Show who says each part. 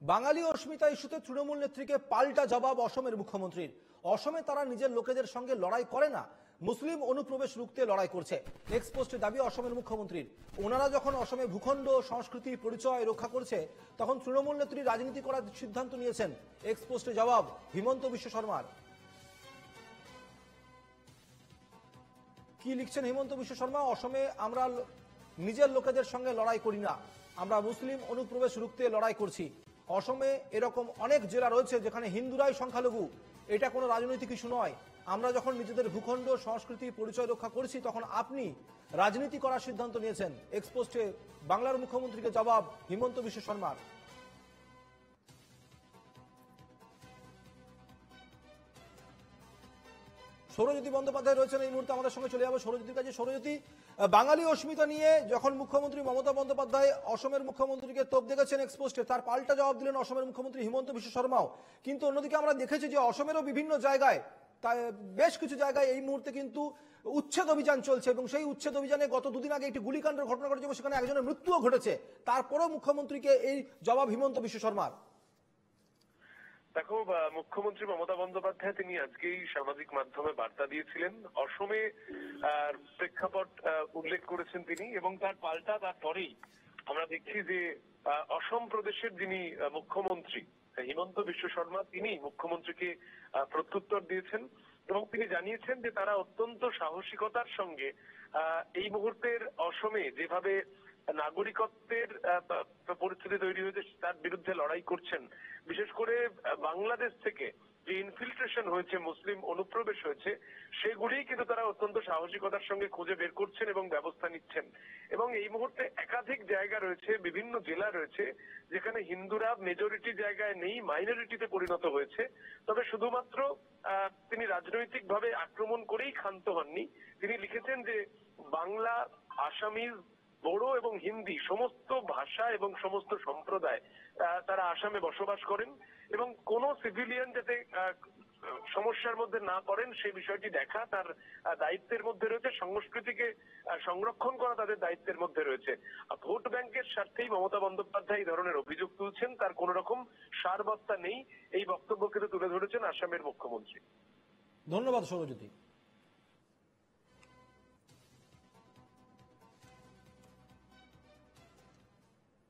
Speaker 1: বাঙালি অস্মিতা ইস্যুতে তৃণমূল নেত্রীকে পাল্টা জবাব অসমের মুখ্যমন্ত্রীর। অসমে তারা নিজের লোকেদের সঙ্গে লড়াই করে না, মুসলিম অনুপ্রবেশ রুখতে লড়াই করছে, এক্সপোস্টে দাবি অসমের মুখ্যমন্ত্রীর। ওনারা যখন অসমে ভূখণ্ড সংস্কৃতি পরিচয় রক্ষা করছে তখন তৃণমূল নেত্রী রাজনীতি করার সিদ্ধান্ত নিয়েছেন, এক্সপোস্টে জবাব হিমন্ত বিশ্ব শর্মার। কি লিখছেন হিমন্ত বিশ্ব শর্মা? অসমে আমরা নিজের লোকেদের সঙ্গে লড়াই করি না, আমরা মুসলিম অনুপ্রবেশ রুখতে লড়াই করছি। অসমে এরকম অনেক জেলা রয়েছে যেখানে হিন্দুরাই সংখ্যালঘু, এটা কোনো রাজনৈতিক ইস্যু নয়। আমরা যখন নিজেদের ভূখণ্ড সংস্কৃতি পরিচয় রক্ষা করছি তখন আপনি রাজনীতি করার সিদ্ধান্ত নিয়েছেন। এক্সপোস্টে বাংলার মুখ্যমন্ত্রীকে জবাব হিমন্ত বিশ্ব শর্মার। সৌরজ্যোতি বন্দ্যোপাধ্যায় রয়েছেন এই মুহূর্তে আমাদের সঙ্গে, চলে যাবো সৌরজ্যোতির কাছে। সৌরজ্যোতি, বাঙালি অস্মিতা নিয়ে যখন মুখ্যমন্ত্রী মমতা বন্দ্যোপাধ্যায় অসমের মুখ্যমন্ত্রীকে তোপ দেখেছেন এক্সপোস্টে, তার পাল্টা জবাব দিলেন অসমের মুখ্যমন্ত্রী হিমন্ত বিশ্ব শর্মাও। কিন্তু অন্যদিকে আমরা দেখেছি যে অসমেরও বিভিন্ন জায়গায়, বেশ কিছু জায়গায় এই মুহূর্তে কিন্তু উচ্ছেদ অভিযান চলছে এবং সেই উচ্ছেদ অভিযানে গত দুদিন আগে একটি গুলিকাণ্ডের ঘটনা ঘটেছে এবং সেখানে একজনের মৃত্যুও ঘটেছে। তারপরেও মুখ্যমন্ত্রীকে এই জবাব হিমন্ত বিশ্ব শর্মার।
Speaker 2: দেখো, মুখ্যমন্ত্রী মমতা বন্দ্যোপাধ্যায় তিনি আজকেই সামাজিক মাধ্যমে বার্তা দিয়েছিলেন, অসমে প্রেক্ষাপট উল্লেখ করেছেন তিনি, এবং তার পাল্টা তারপরেই আমরা দেখছি যে অসম প্রদেশের যিনি মুখ্যমন্ত্রী হিমন্ত বিশ্ব শর্মা, তিনি মুখ্যমন্ত্রীকে প্রত্যুত্তর দিয়েছেন এবং তিনি জানিয়েছেন যে তারা অত্যন্ত সাহসিকতার সঙ্গে এই মুহূর্তের অসমে যেভাবে নাগরিকত্বের পরিস্থিতি তৈরি হয়েছে তার বিরুদ্ধে লড়াই করছেন। বিশেষ করে বাংলাদেশ থেকে যে ইনফিল্ট্রেশন হয়েছে, মুসলিম অনুপ্রবেশ হয়েছে, সেগুলি কিন্তু তারা অত্যন্ত সাহসিকতার সঙ্গে খুঁজে বের করছেন এবং ব্যবস্থা নিচ্ছেন। এবং এই মুহূর্তে একাধিক জায়গা রয়েছে, বিভিন্ন জেলা রয়েছে যেখানে হিন্দুরা মেজরিটি জায়গায় নেই, মাইনরিটিতে পরিণত হয়েছে। তবে শুধুমাত্র তিনি রাজনৈতিক ভাবে আক্রমণ করেই ক্ষান্ত হননি। তিনি লিখেছেন যে বাংলা, আসামিজ, বড়ো এবং হিন্দি সমস্ত ভাষা এবং সমস্ত সম্প্রদায় তারা আসামে বসবাস করেন এবং কোন সিভিলিয়ান যাতে সমস্যার মধ্যে না পড়েন সেই বিষয়টি দেখা তার দায়িত্বের মধ্যে রয়েছে, সংস্কৃতিকে সংরক্ষণ করা তাদের দায়িত্বের মধ্যে রয়েছে। ভোট ব্যাংকের স্বার্থেই মমতা বন্দ্যোপাধ্যায় এই ধরনের অভিযোগ তুলছেন, তার কোন রকম সারবত্তা নেই, এই বক্তব্য কিন্তু তুলে ধরেছেন আসামের মুখ্যমন্ত্রী।
Speaker 1: ধন্যবাদ সৌরজ্যোতি।